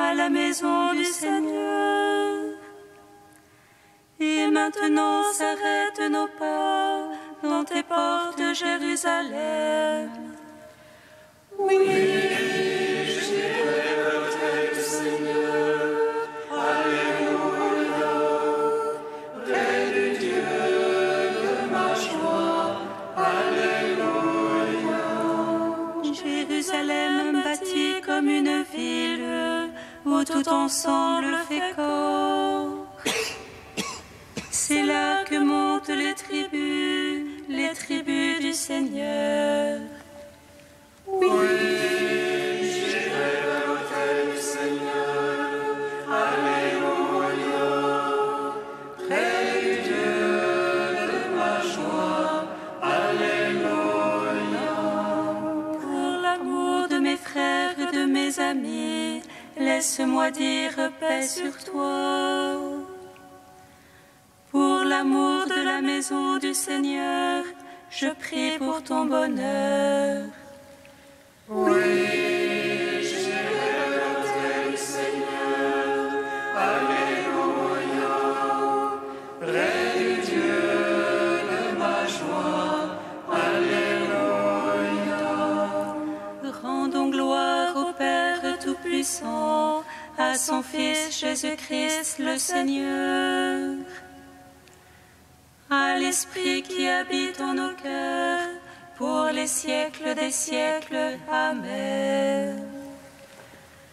à la maison du Seigneur. Et maintenant s'arrêtent nos pas dans tes portes, Jérusalem. Oui, j'irai vers l'autel du Seigneur. Alléluia. Près du Dieu de ma joie. Alléluia. Jérusalem bâtie comme une ville où tout ensemble fait corps. C'est là que montent les tribus du Seigneur. Oui, j'irai vers l'autel du Seigneur. Alléluia. Près du Dieu de ma joie. Alléluia. Pour l'amour de mes frères et de mes amis, laisse-moi dire paix sur toi. Pour l'amour de la maison du Seigneur, je prie pour ton bonheur. Oui, j'irai vers l'autel du Seigneur. Alléluia. Près du Dieu de ma joie. Alléluia. Rendons gloire au Père Tout-Puissant, à son Fils Jésus-Christ le Seigneur, à l'Esprit qui habite en nos cœurs, pour les siècles des siècles. Amen.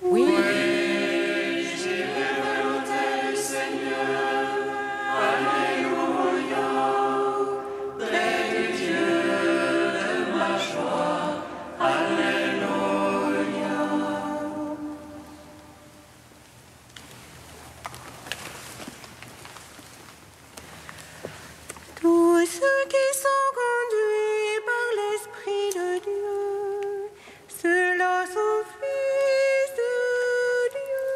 Oui, j'irai vers l'autel du Seigneur. Alléluia. Près du Dieu de ma joie. Alléluia. Tous ceux qui sont conduits par l'Esprit de Dieu, ceux-là sont fils de Dieu.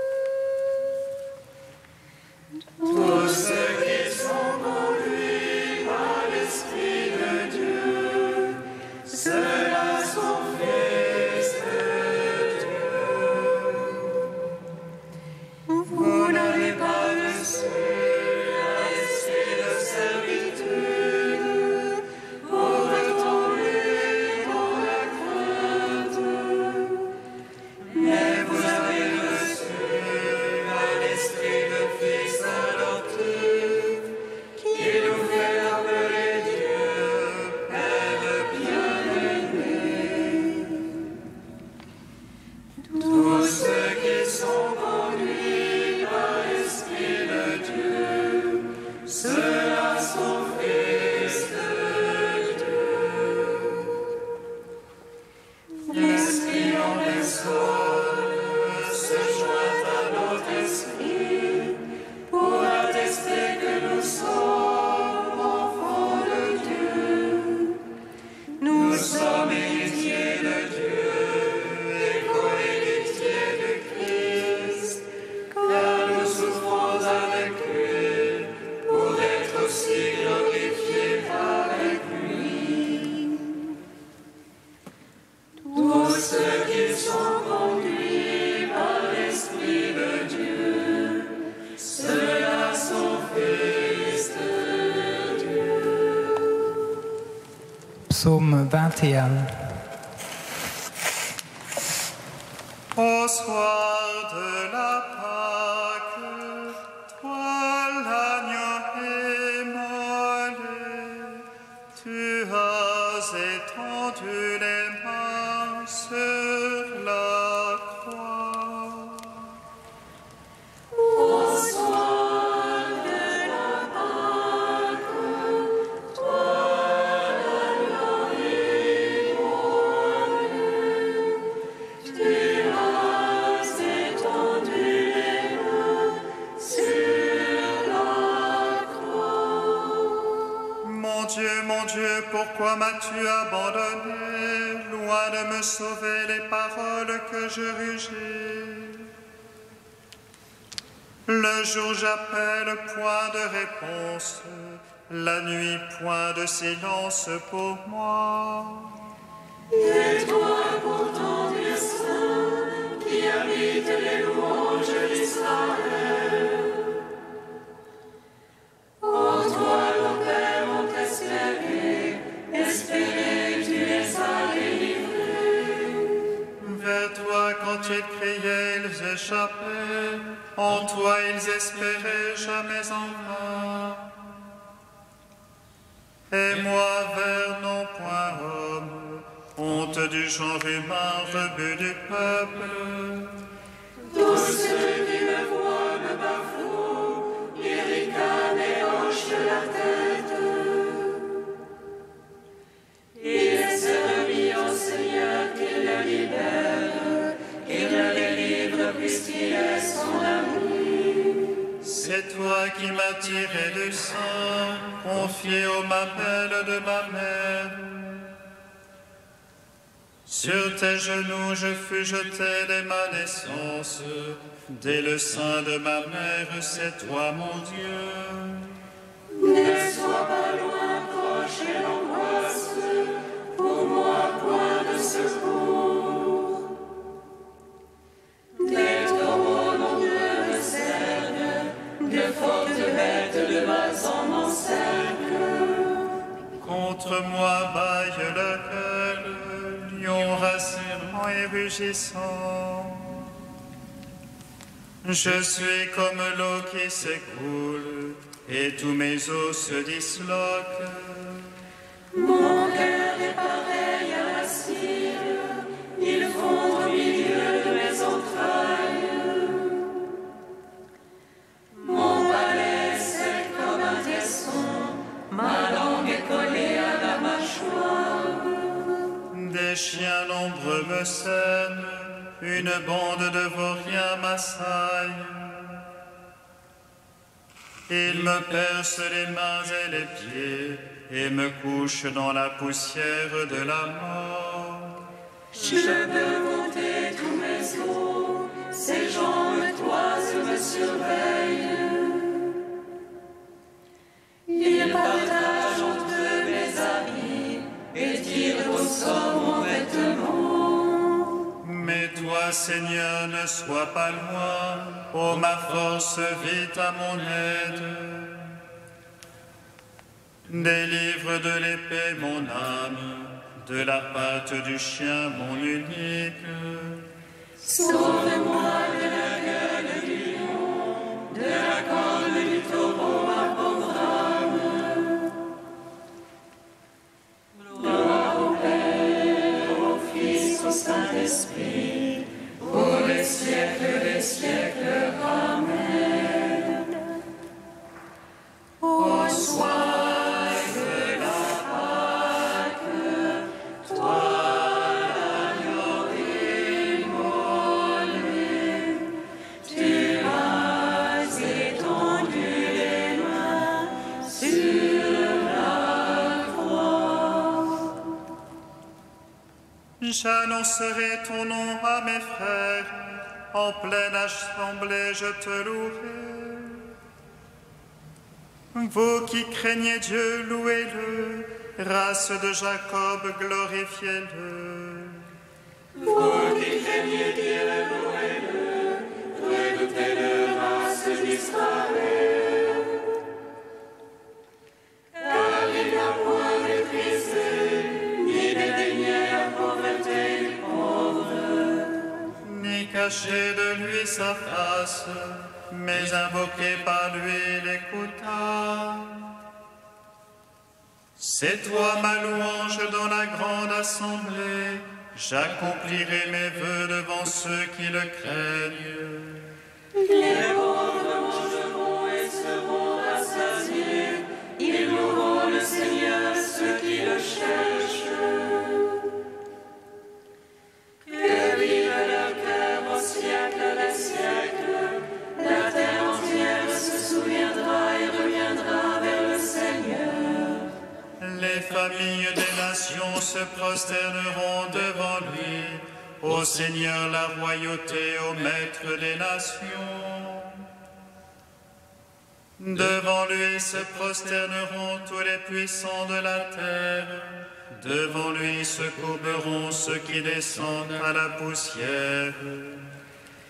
Tous ceux qui sont conduits par l'Esprit de Dieu, ceux-là sont fils de Dieu. Vous n'avez pas reçu un esprit de servitude pour retomber dans la crainte, mais vous avez reçu un esprit de fils adoptif qui nous fait appeler Dieu, Père bien-aimé. Tous ceux qui sont conduits par l'Esprit de Dieu, ceux-là sont fils de Dieu. L'Esprit en personne se joint à notre esprit pour attester que nous sommes enfants de Dieu. Nous sommes héritiers de Dieu et co-héritiers de Christ, car nous souffrons avec lui pour être aussi glorifiés avec lui. Tous ceux qui sont conduits par l'Esprit de Dieu, ceux-là sont fils de Dieu. Psaume 21. Au soir de la Pâque, toi l'agneau immolé, tu as étendu les mains sur la croix. Au soir de la Pâque, toi l'agneau immolé, tu as étendu les mains sur la croix. Mon Dieu, pourquoi m'as-tu abandonné, loin de me sauver les paroles que je rugis? Le jour j'appelle, point de réponse, la nuit, point de silence pour moi. Et toi pourtant, Dieu saint, qui habites les louanges ange d'Israël. En toi, nos pères ont espéré, tu les as délivrés. Vers toi, quand ils criaient, ils échappaient. En toi, ils espéraient jamais en vain. Et moi, vers non point homme, honte du genre humain, rebut du peuple. Tous ceux qui me voient me bafouent, ils ricanent et hochent la tête. Il s'est remis au Seigneur qu'il le libère, qu'il le délivre puisqu'il est son ami. C'est toi qui m'as tiré du sang, confié aux mamelles de ma mère. Sur tes genoux je fus jeté dès ma naissance, dès le sein de ma mère, c'est toi mon Dieu. Ne sois pas loin, proche et l'angoisse, pour moi point de secours. Des taureaux nombreux me cernent, de fortes bêtes de bas m'encerclent. Contre moi baille le gueule, lion rassurant et rugissant. Je suis comme l'eau qui s'écoule, et tous mes os se disloquent. Mon cœur est pareil à la cire, il fond au milieu de mes entrailles. Mon palais sec comme un tesson, ma langue est collée à la mâchoire. Des chiens nombreux me sèment, une bande de vauriens m'assaille. Ils me percent les mains et les pieds et me couchent dans la poussière de la mort. Je peux compter tous mes os, ces gens me toisent, me surveillent. Ils partagent entre eux mes habits et tirent au sort mon vêtement. Mais toi, Seigneur, ne sois pas loin, ô ma force, vite à mon aide. Délivre de l'épée mon âme, de la patte du chien mon unique. Sauve-moi de la gueule du lion, de la corne du taureau, ma pauvre âme. Gloire au Père, au Fils, au Saint-Esprit, pour les siècles des siècles. Amen. Au soir de la Pâque, toi l'agneau immolé, tu as étendu les mains sur la croix. J'annoncerai ton nom à mes frères, en pleine assemblée je te louerai. Vous qui craignez Dieu, louez-le, race de Jacob, glorifiez-le. Vous qui craignez Dieu, louez-le, redoutez-le, race d'Israël. Car il n'a point méprisé, ni dédaigné la pauvreté du pauvre, Ni caché de lui sa face, mais invoqué par lui l'écouta. C'est toi ma louange dans la grande assemblée, j'accomplirai mes vœux devant ceux qui le craignent. les pauvres mangeront et seront rassasiés, ils loueront le Seigneur, ceux qui le cherchent. Que vive leur cœur au siècle des siècles, la terre entière se souviendra et reviendra vers le Seigneur. Les familles des nations se prosterneront devant lui, au Seigneur la royauté, au Maître des nations. Devant lui se prosterneront tous les puissants de la terre, devant lui se courberont ceux qui descendent à la poussière.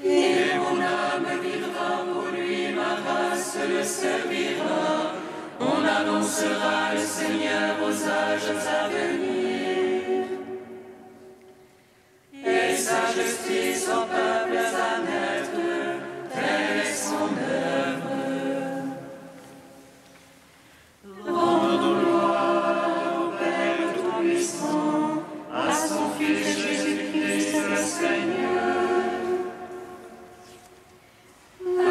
Et mon âme servira. On annoncera le Seigneur aux âges à venir. Et sa justice aux peuples à naître, telle est son œuvre. Rendons gloire au Père Tout-Puissant, à son Fils Jésus-Christ le Seigneur,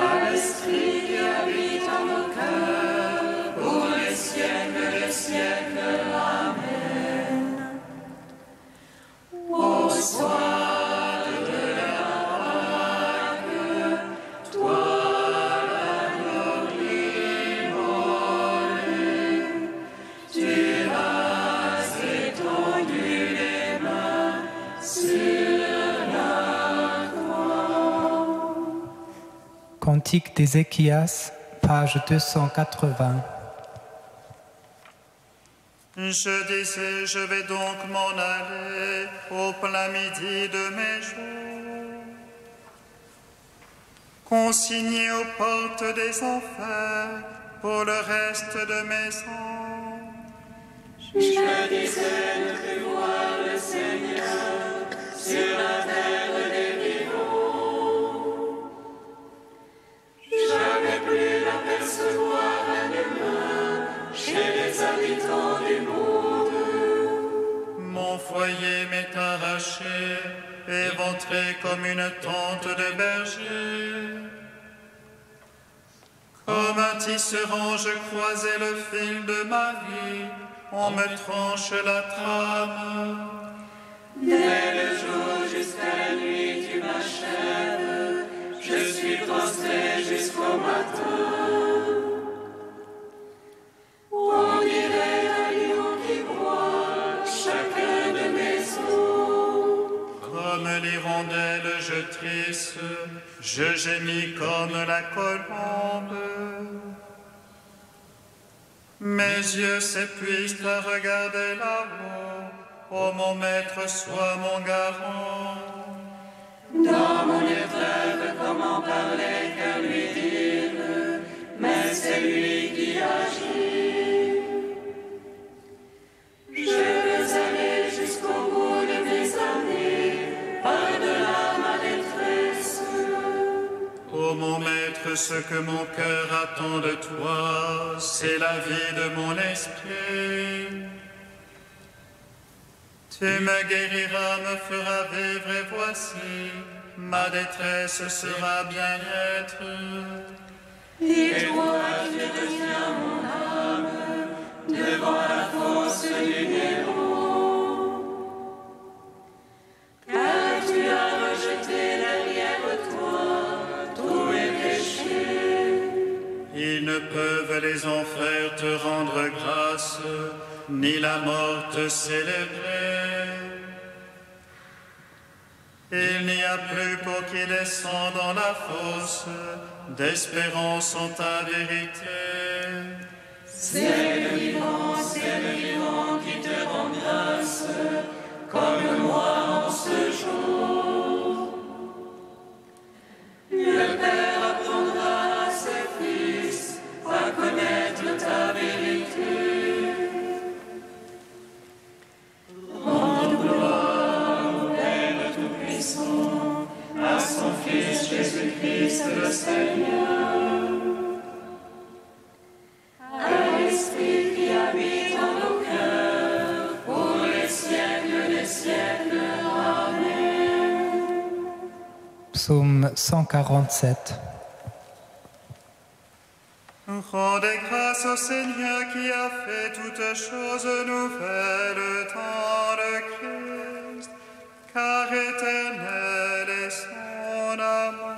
à l'Esprit qui habite en nos cœurs, pour les siècles des siècles. Amen. Au soir de la Pâque, toi la gloire immolée, tu as étendu les mains sur la croix. Cantique d'Ézéchias, page 280. Je disais, je vais donc m'en aller au plein midi de mes jours, consigné aux portes des enfers pour le reste de mes ans. Je disais ne plus voir le Seigneur sur la terre des vivants. Jamais plus l'apercevoir à l'humain chez les habitants du monde. Mon foyer m'est arraché, éventré comme une tente de berger. Comme un tisserand, je croisais le fil de ma vie, on me tranche la trame. Dès le jour jusqu'à la nuit, tu m'achèves, je suis prostré jusqu'au matin. On dirait un lion qui broie chacun de mes os. Comme l'hirondelle, je trisse, je gémis comme la colombe. Mes yeux s'épuisent à regarder là-haut. Ô mon maître, sois mon garant. Dans mon épreuve, comment parler qu'à lui dire, mais c'est lui qui agit. Je veux aller jusqu'au bout de mes années, par-delà ma détresse. Ô mon maître, ce que mon cœur attend de toi, c'est la vie de mon esprit. Tu me guériras, me feras vivre, et voici, ma détresse sera bien-être. Et toi, tu retiens mon âme devant la force du néant. Car tu as rejeté derrière toi tous mes péchés. Ils ne peuvent les enfers te rendre grâce, ni la mort te célébrer. Il n'y a plus pour qui descend dans la fosse d'espérance en ta vérité. C'est le vivant qui te rend grâce, comme moi en ce jour. Le Père apprendra à ses fils à connaître ta vérité. Rends gloire au Père Tout-Puissant, à son Fils Jésus-Christ le Seigneur, à l'Esprit qui habite en nos cœurs, pour les siècles des siècles. Amen. Psaume 147. Rendez grâce au Seigneur qui a fait toutes choses nouvelles dans le Christ, car éternel est son amour.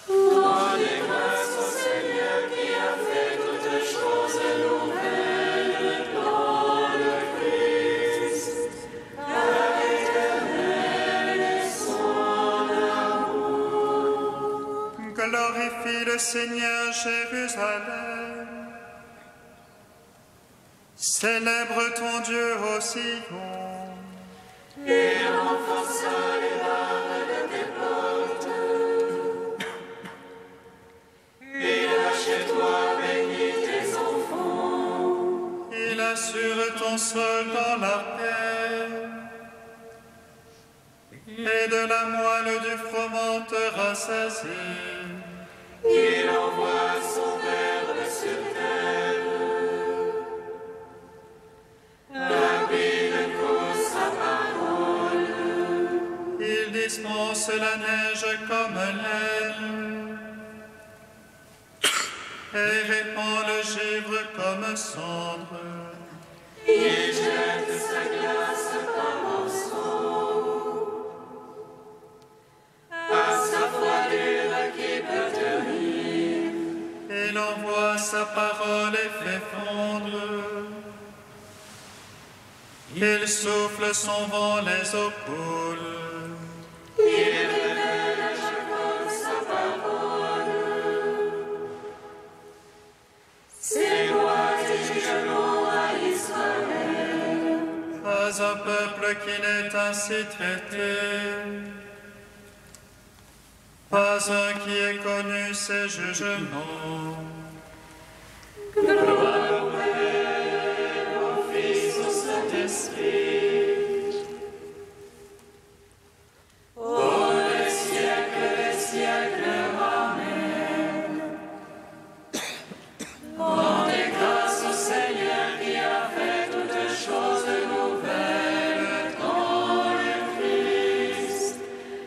Rendez grâce au Seigneur qui a fait toutes choses nouvelles dans le Christ, car éternel est son amour. Glorifie le Seigneur, Jérusalem. Célèbre ton Dieu au Sion. Et renforça les barres de tes portes. boussole dans la paix. Et de la moelle du froment te rassasie. Il envoie son verbe sur terre. Rapide court sa parole. Il dispense la neige comme laine. Et répand le givre comme cendre. Il jette sa glace par morceaux. À sa froidure qui peut tenir. Il envoie sa parole et fait fondre. Il souffle son vent, les eaux coulent. Il révèle à Jacob sa parole. Ses lois et jugements à Israël. Pas un peuple qui n'est ainsi traité. Pas un qui ait connu ses jugements. Gloire au Père, au Fils, au Saint-Esprit. Ô les siècles, Amen. Rendez grâce au Seigneur qui a fait toutes choses nouvelles dans le Christ,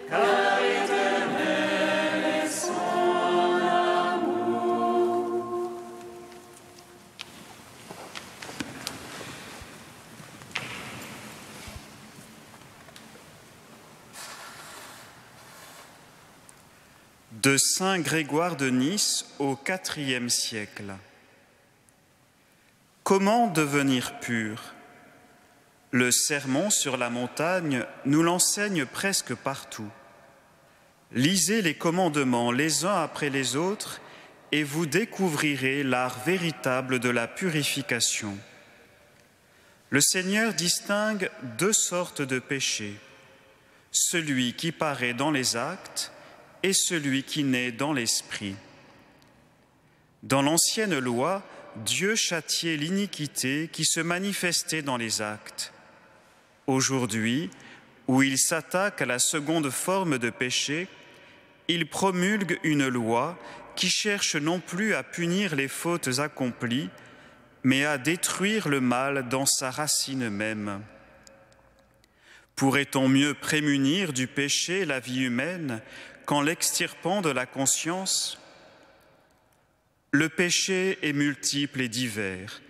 car éternel est son amour. De saint Grégoire de Nice au IVe siècle. Comment devenir pur? Le sermon sur la montagne nous l'enseigne presque partout. Lisez les commandements les uns après les autres et vous découvrirez l'art véritable de la purification. Le Seigneur distingue deux sortes de péchés, celui qui paraît dans les actes et celui qui naît dans l'esprit. Dans l'ancienne loi, Dieu châtiait l'iniquité qui se manifestait dans les actes. Aujourd'hui, où il s'attaque à la seconde forme de péché, il promulgue une loi qui cherche non plus à punir les fautes accomplies, mais à détruire le mal dans sa racine même. Pourrait-on mieux prémunir du péché la vie humaine qu'en l'extirpant de la conscience? Le péché est multiple et divers.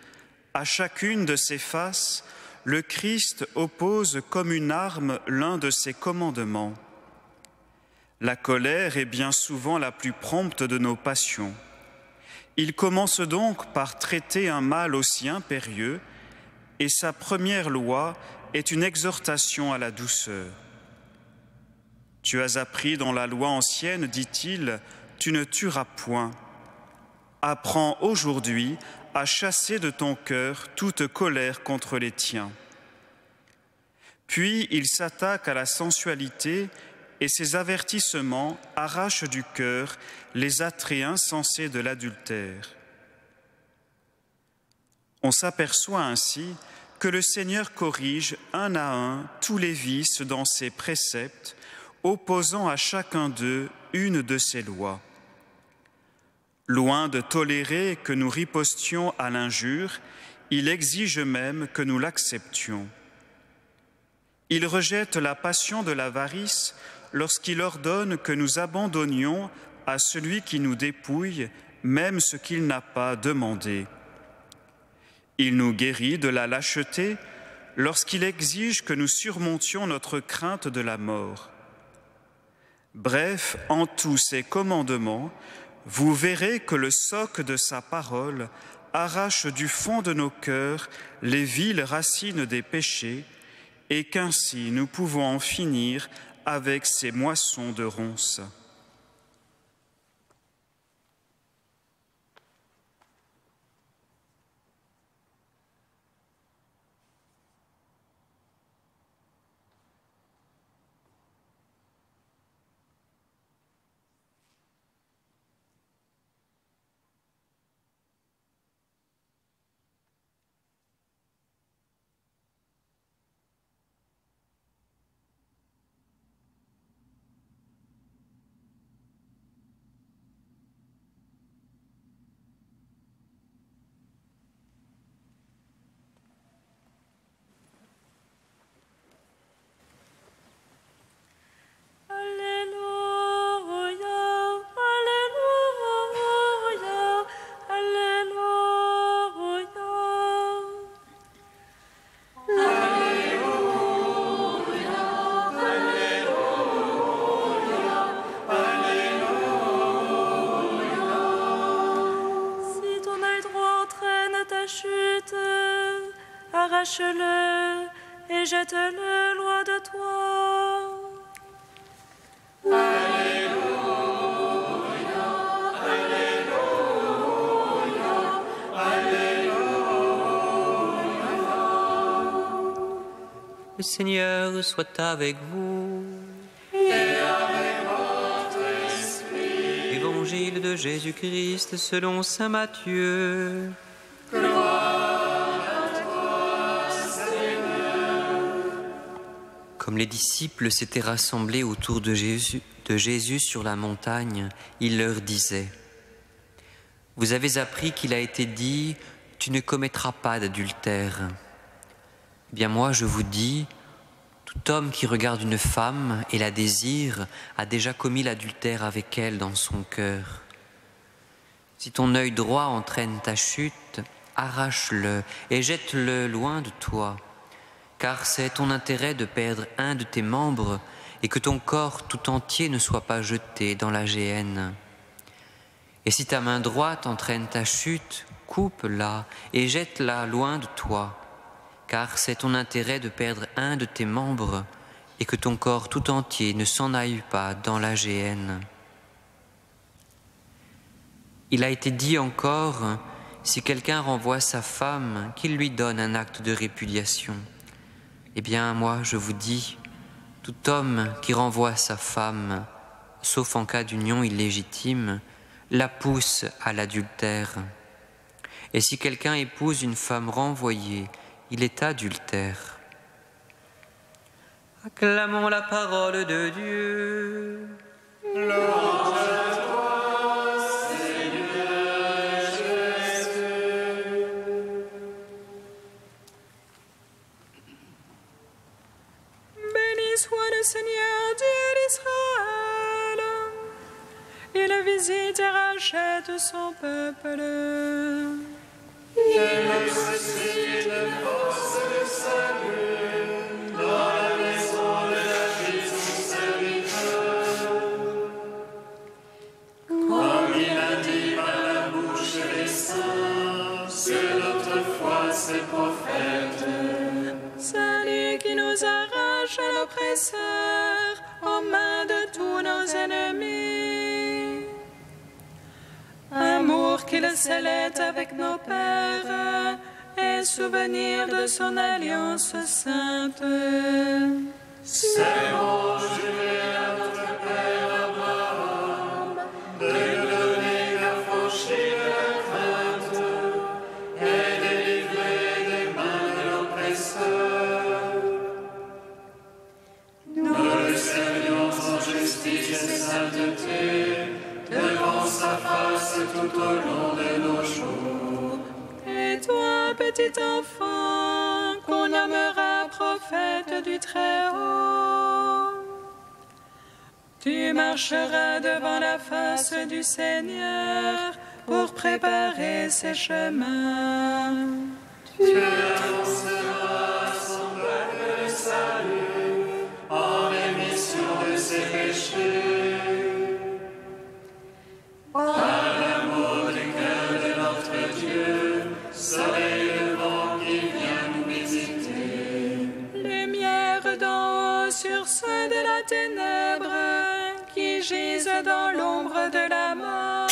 À chacune de ses faces, le Christ oppose comme une arme l'un de ses commandements. La colère est bien souvent la plus prompte de nos passions. Il commence donc par traiter un mal aussi impérieux, et sa première loi est une exhortation à la douceur. Tu as appris dans la loi ancienne, dit-il, tu ne tueras point. Apprends aujourd'hui à chasser de ton cœur toute colère contre les tiens. Puis il s'attaque à la sensualité et ses avertissements arrachent du cœur les attraits insensés de l'adultère. On s'aperçoit ainsi que le Seigneur corrige un à un tous les vices dans ses préceptes, opposant à chacun d'eux une de ses lois. Loin de tolérer que nous ripostions à l'injure, il exige même que nous l'acceptions. Il rejette la passion de l'avarice lorsqu'il ordonne que nous abandonnions à celui qui nous dépouille même ce qu'il n'a pas demandé. Il nous guérit de la lâcheté lorsqu'il exige que nous surmontions notre crainte de la mort. Bref, en tous ces commandements, vous verrez que le soc de sa parole arrache du fond de nos cœurs les viles racines des péchés et qu'ainsi nous pouvons en finir avec ces moissons de ronces. arrache-le et jette-le loin de toi. Le Seigneur soit avec vous. Et avec votre esprit. Évangile de Jésus-Christ selon saint Matthieu. Gloire à toi, Seigneur. Comme les disciples s'étaient rassemblés autour de Jésus sur la montagne, il leur disait: Vous avez appris qu'il a été dit, tu ne commettras pas d'adultère. Eh bien moi je vous dis, tout homme qui regarde une femme et la désire a déjà commis l'adultère avec elle dans son cœur. Si ton œil droit entraîne ta chute, arrache-le et jette-le loin de toi, car c'est ton intérêt de perdre un de tes membres et que ton corps tout entier ne soit pas jeté dans la géhenne. Et si ta main droite entraîne ta chute, coupe-la et jette-la loin de toi, car c'est ton intérêt de perdre un de tes membres et que ton corps tout entier ne s'en aille pas dans la géhenne. Il a été dit encore, si quelqu'un renvoie sa femme, qu'il lui donne un acte de répudiation. Eh bien, moi, je vous dis, tout homme qui renvoie sa femme, sauf en cas d'union illégitime, la pousse à l'adultère. Et si quelqu'un épouse une femme renvoyée, il est adultère. Acclamons la parole de Dieu. Louange à toi, Seigneur Jésus. Béni soit le Seigneur Dieu d'Israël. Il visite et rachète son peuple. Il suscite une force de salut dans la maison de David, son serviteur. Comme il a dit par la bouche des saints, sur notre foi ses prophètes. Salut qui nous arrache à l'oppresseur, aux mains de tous nos ennemis. Amour qu'il scellait avec nos pères, et souvenir de son alliance sainte. C'est bon jurer à notre Père Abraham de nous donner l'affranchie de la crainte et délivrer des mains de l'oppresseur. Nous le servions en justice et sainteté devant sa face tout au long de nos jours. Et toi, petit enfant, qu'on nommera prophète du Très-Haut, tu marcheras devant la face du Seigneur pour préparer ses chemins. Tu annonceras à son peuple le salut en rémission de ses péchés. Par l'amour du cœur de notre Dieu, soleil levant qui vient nous visiter. Lumière d'en haut sur ceux de la ténèbre qui gisent dans l'ombre de la mort.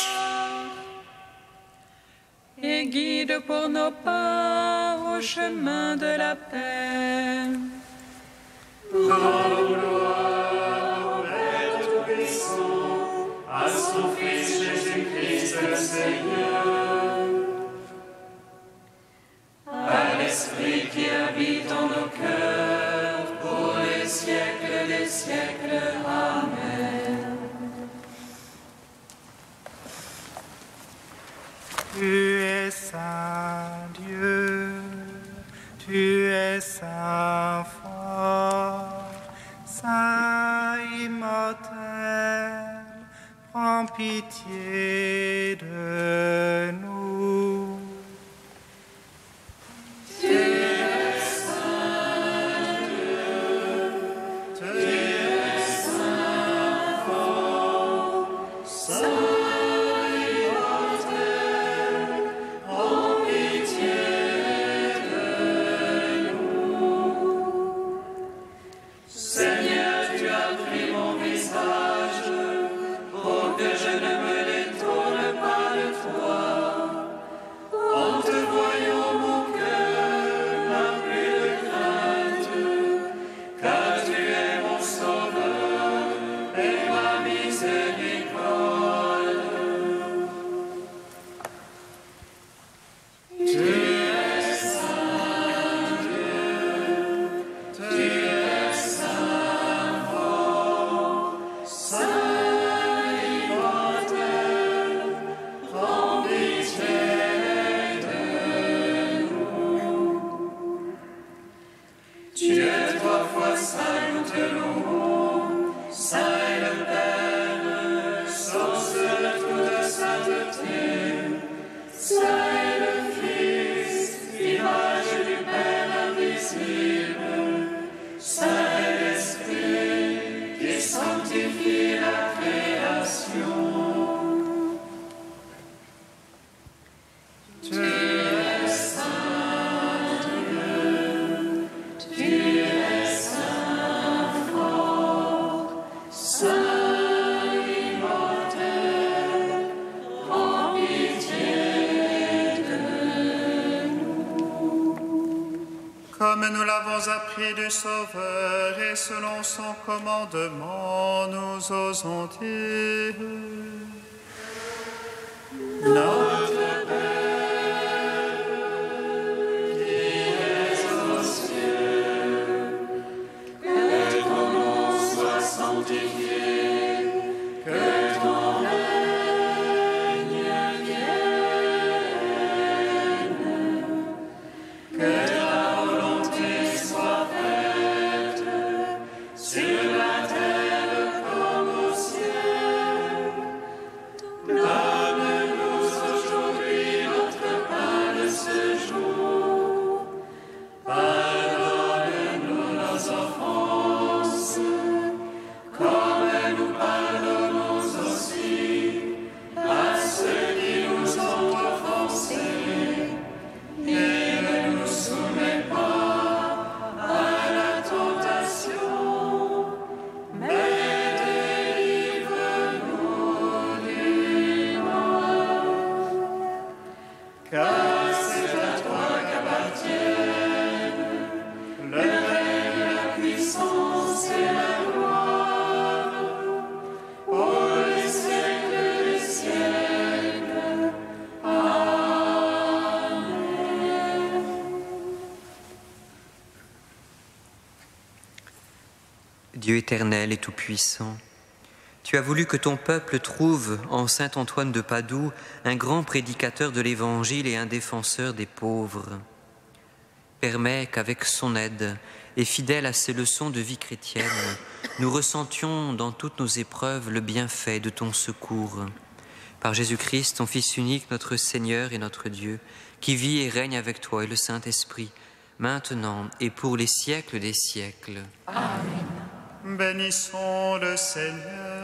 Et guide pour nos pas au chemin de la paix. Rendons gloire au Père Tout-Puissant, à son Fils Jésus-Christ le Seigneur, à l'Esprit qui habite en nos cœurs, pour les siècles des siècles. Amen. Tu es saint Dieu, tu es saint fort, saint immortel, prends pitié de nous. Tu es saint Dieu, tu es saint fort, saint immortel, prends pitié de Comme nous l'avons appris du Sauveur et selon son commandement, nous osons dire: Notre Père, qui es aux cieux, que ton nom soit sanctifié, que ton règne vienne, que sur la terre comme au ciel. Donne-nous aujourd'hui notre pain de ce jour. Pardonne-nous nos offenses, comme nous pardonnons aussi à ceux qui nous ont offensés. Et ne nous soumets pas à la tentation, mais délivre-nous du mal. Car c'est à toi qu'appartiennent le règne, la puissance et la gloire, pour les siècles des siècles. Amen. Dieu éternel et tout-puissant, tu as voulu que ton peuple trouve en saint Antoine de Padoue un grand prédicateur de l'Évangile et un défenseur des pauvres. Permets qu'avec son aide et fidèle à ses leçons de vie chrétienne, nous ressentions dans toutes nos épreuves le bienfait de ton secours. Par Jésus-Christ, ton Fils unique, notre Seigneur et notre Dieu, qui vit et règne avec toi et le Saint-Esprit, maintenant et pour les siècles des siècles. Amen. Bénissons le Seigneur.